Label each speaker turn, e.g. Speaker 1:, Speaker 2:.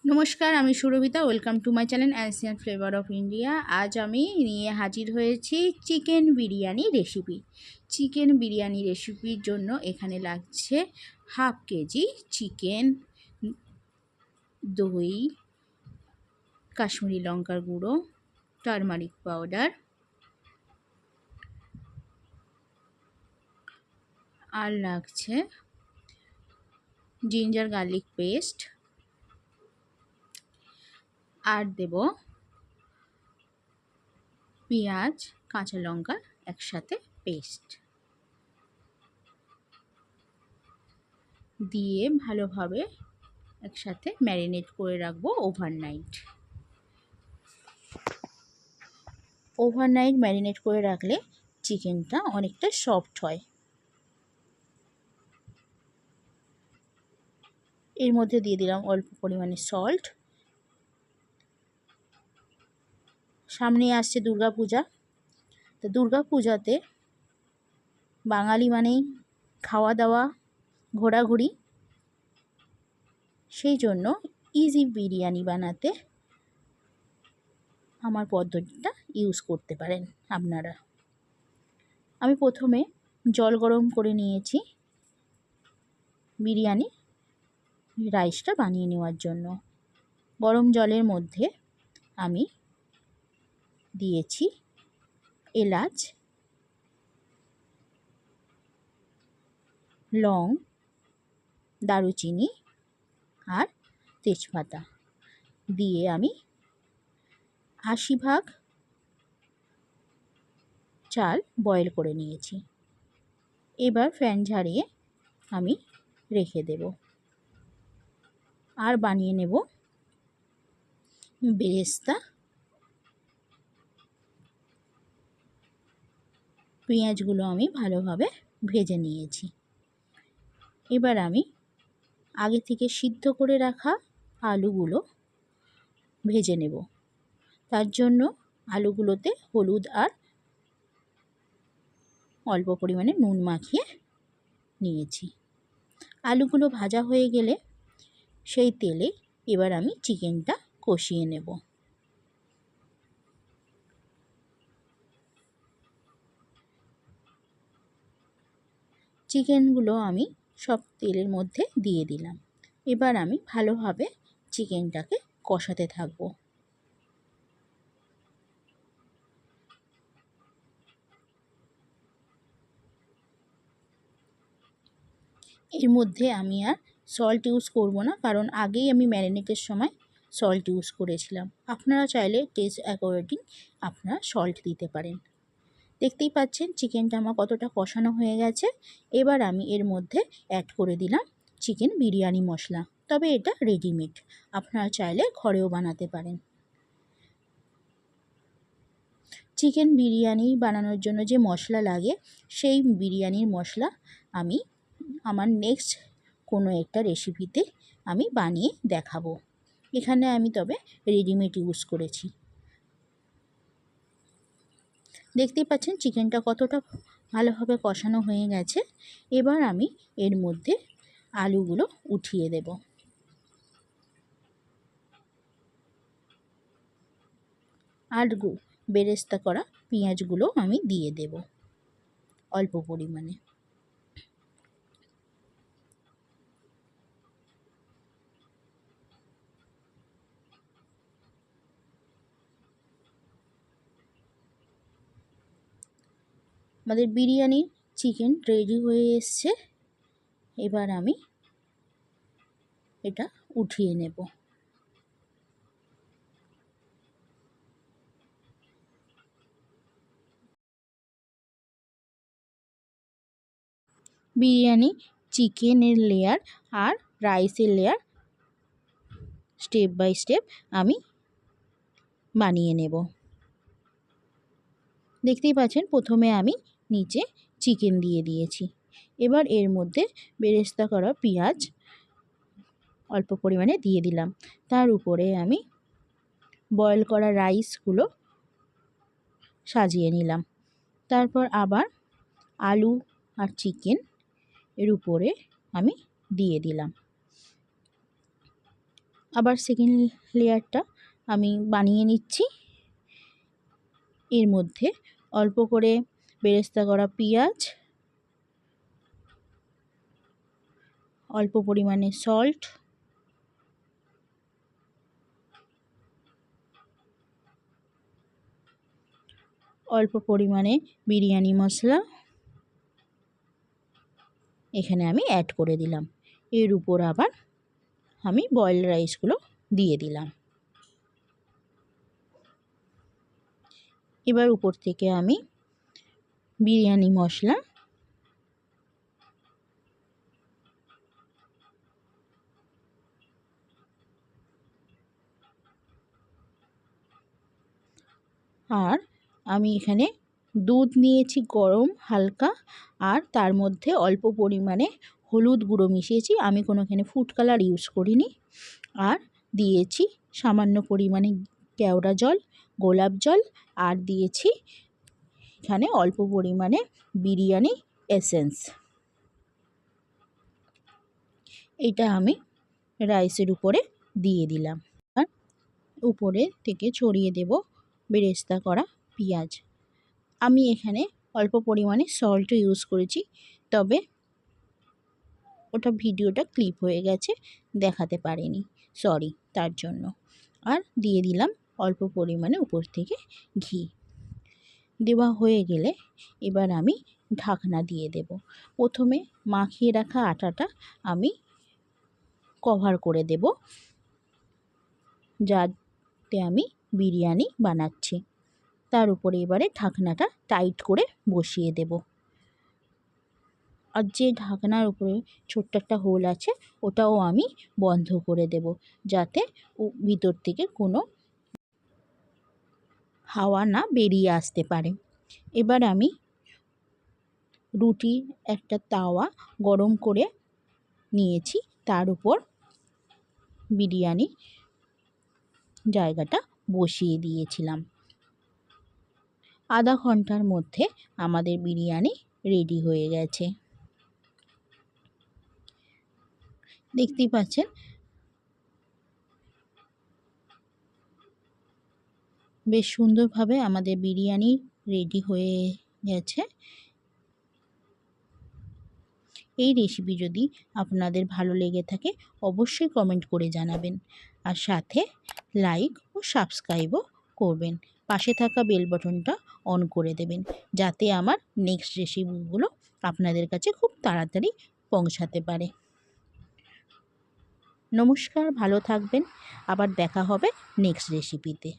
Speaker 1: নমস্কার, আমি Surabhita. Welcome to my channel ancient flavour of India. আজ আমি নিয়ে হাজির হয়েছি chicken biryani recipe. Chicken biryani রেসিপির জন্য এখানে লাগছে হাফ কেজি চিকেন, দই, কাশ্মীরি লঙ্কার গুঁড়ো, টারমারিক পাউডার, আর লাগছে জিঞ্জার গার্লিক পেস্ট, আর দেব পেঁয়াজ কাঁচা লঙ্কা একসাথে পেস্ট দিয়ে ভালোভাবে একসাথে ম্যারিনেট করে রাখবো ওভারনাইট ম্যারিনেট করে রাখলে চিকেনটা অনেকটা সফট হয়। এর মধ্যে দিয়ে দিলাম অল্প পরিমাণে সল্ট। সামনে আসছে দুর্গাপূজা, তো দুর্গাপূজাতে বাঙালি মানেই খাওয়া দাওয়া, ঘোরাঘুরি, সেই জন্য ইজি বিরিয়ানি বানাতে আমার পদ্ধতিটা ইউজ করতে পারেন আপনারা। আমি প্রথমে জল গরম করে নিয়েছি বিরিয়ানি রাইসটা বানিয়ে নেওয়ার জন্য। গরম জলের মধ্যে আমি দিয়েছি এলাচ, লং, দারুচিনি আর তেজপাতা দিয়ে আমি 80 ভাগ চাল বয়েল করে নিয়েছি। এবার ফ্যান ঝাড়িয়ে আমি রেখে দেব আর বানিয়ে নেব বেরেস্তা। পেঁয়াজগুলো আমি ভালোভাবে ভেজে নিয়েছি। এবার আমি আগে থেকে সিদ্ধ করে রাখা আলুগুলো ভেজে নেব। তার জন্য আলুগুলোতে হলুদ আর অল্প পরিমাণে নুন মাখিয়ে নিয়েছি। আলুগুলো ভাজা হয়ে গেলে সেই তেলে এবার আমি চিকেনটা কষিয়ে নেব। চিকেনগুলো আমি সব তেলের মধ্যে দিয়ে দিলাম। এবার আমি ভালোভাবে চিকেনটাকে কষাতে থাকব। এর মধ্যে আমি আর সল্ট ইউজ করব না, কারণ আগেই আমি ম্যারিনেটের সময় সল্ট ইউজ করেছিলাম। আপনারা চাইলে টেস্ট অ্যাকর্ডিং আপনারা সল্ট দিতে পারেন। দেখতেই পাচ্ছেন চিকেনটা আমার কতটা কষানো হয়ে গেছে। এবার আমি এর মধ্যে অ্যাড করে দিলাম চিকেন বিরিয়ানি মশলা, তবে এটা রেডিমেড, আপনারা চাইলে ঘরেও বানাতে পারেন। চিকেন বিরিয়ানি বানানোর জন্য যে মশলা লাগে সেই বিরিয়ানির মশলা আমি আমার নেক্সট কোনো একটা রেসিপিতে আমি বানিয়ে দেখাবো। এখানে আমি তবে রেডিমেড ইউজ করেছি। দেখতেই পাচ্ছেন চিকেনটা কতটা ভালোভাবে কষানো হয়ে গেছে। এবার আমি এর মধ্যে আলুগুলো উঠিয়ে দেব আর বেরেস্তা করা পেঁয়াজগুলো আমি দিয়ে দেব অল্প পরিমাণে। আমাদের বিরিয়ানি চিকেন রেডি হয়ে এসছে। এবার আমি এটা উঠিয়ে নেব। বিরিয়ানি চিকেনের লেয়ার আর রাইসের লেয়ার স্টেপ বাই স্টেপ আমি বানিয়ে নেব। দেখতেই পাচ্ছেন প্রথমে আমি নিচে চিকেন দিয়ে দিয়েছি। এবার এর মধ্যে বেরেস্তা করা পেঁয়াজ অল্প পরিমাণে দিয়ে দিলাম। তার উপরে আমি বয়েল করা রাইসগুলো সাজিয়ে নিলাম। তারপর আবার আলু আর চিকেন এর উপরে আমি দিয়ে দিলাম। আবার সেকেন্ড লেয়ারটা আমি বানিয়ে নিচ্ছি। এর মধ্যে অল্প করে বেরেস্তা করা পেঁয়াজ, অল্প পরিমাণে সল্ট, অল্প পরিমাণে বিরিয়ানি মশলা এখানে আমি অ্যাড করে দিলাম। এর উপর আবার আমি বয়েলড রাইসগুলো দিয়ে দিলাম। এবার উপর থেকে আমি বিরিয়ানি মশলা, আর আমি এখানে দুধ নিয়েছি গরম হালকা, আর তার মধ্যে অল্প পরিমাণে হলুদ গুঁড়ো মিশিয়েছি। আমি কোনো এখানে ফুড কালার ইউজ করিনি। আর দিয়েছি সামান্য পরিমাণে কেওড়া জল, গোলাপ জল, আর দিয়েছি এখানে অল্প পরিমাণে বিরিয়ানি এসেন্স। এটা আমি রাইসের উপরে দিয়ে দিলাম। আর উপরে থেকে ছড়িয়ে দেব বেরেস্তা করা পেঁয়াজ। আমি এখানে অল্প পরিমাণে সল্টও ইউজ করেছি, তবে ওটা ভিডিওটা ক্লিপ হয়ে গেছে, দেখাতে পারিনি, সরি তার জন্য। আর দিয়ে দিলাম অল্প পরিমাণে উপর থেকে ঘি। দেওয়া হয়ে গেলে এবার আমি ঢাকনা দিয়ে দেব। প্রথমে মাখিয়ে রাখা আটাটা আমি কভার করে দেব, যাতে আমি বিরিয়ানি বানাচ্ছি। তার উপরে এবারে ঢাকনাটা টাইট করে বসিয়ে দেব। আর যে ঢাকনার উপরে ছোট্ট একটা হোল আছে ওটাও আমি বন্ধ করে দেব, যাতে ভিতর থেকে কোনো হাওয়া না বেরিয়ে আসতে পারে। এবার আমি রুটি একটা তাওয়া গরম করে নিয়েছি, তার উপর বিরিয়ানি জায়গাটা বসিয়ে দিয়েছিলাম। আধা ঘন্টার মধ্যে আমাদের বিরিয়ানি রেডি হয়ে গেছে। দেখতেই পাচ্ছেন বেশ সুন্দরভাবে আমাদের বিরিয়ানি রেডি হয়ে গেছে। এই রেসিপি যদি আপনাদের ভালো লেগে থাকে অবশ্যই কমেন্ট করে জানাবেন, আর সাথে লাইক ও সাবস্ক্রাইবও করবেন। পাশে থাকা বেল বাটনটা অন করে দেবেন, যাতে আমার নেক্সট রেসিপিগুলো আপনাদের কাছে খুব তাড়াতাড়ি পৌঁছাতে পারে। নমস্কার, ভালো থাকবেন, আবার দেখা হবে নেক্সট রেসিপিতে।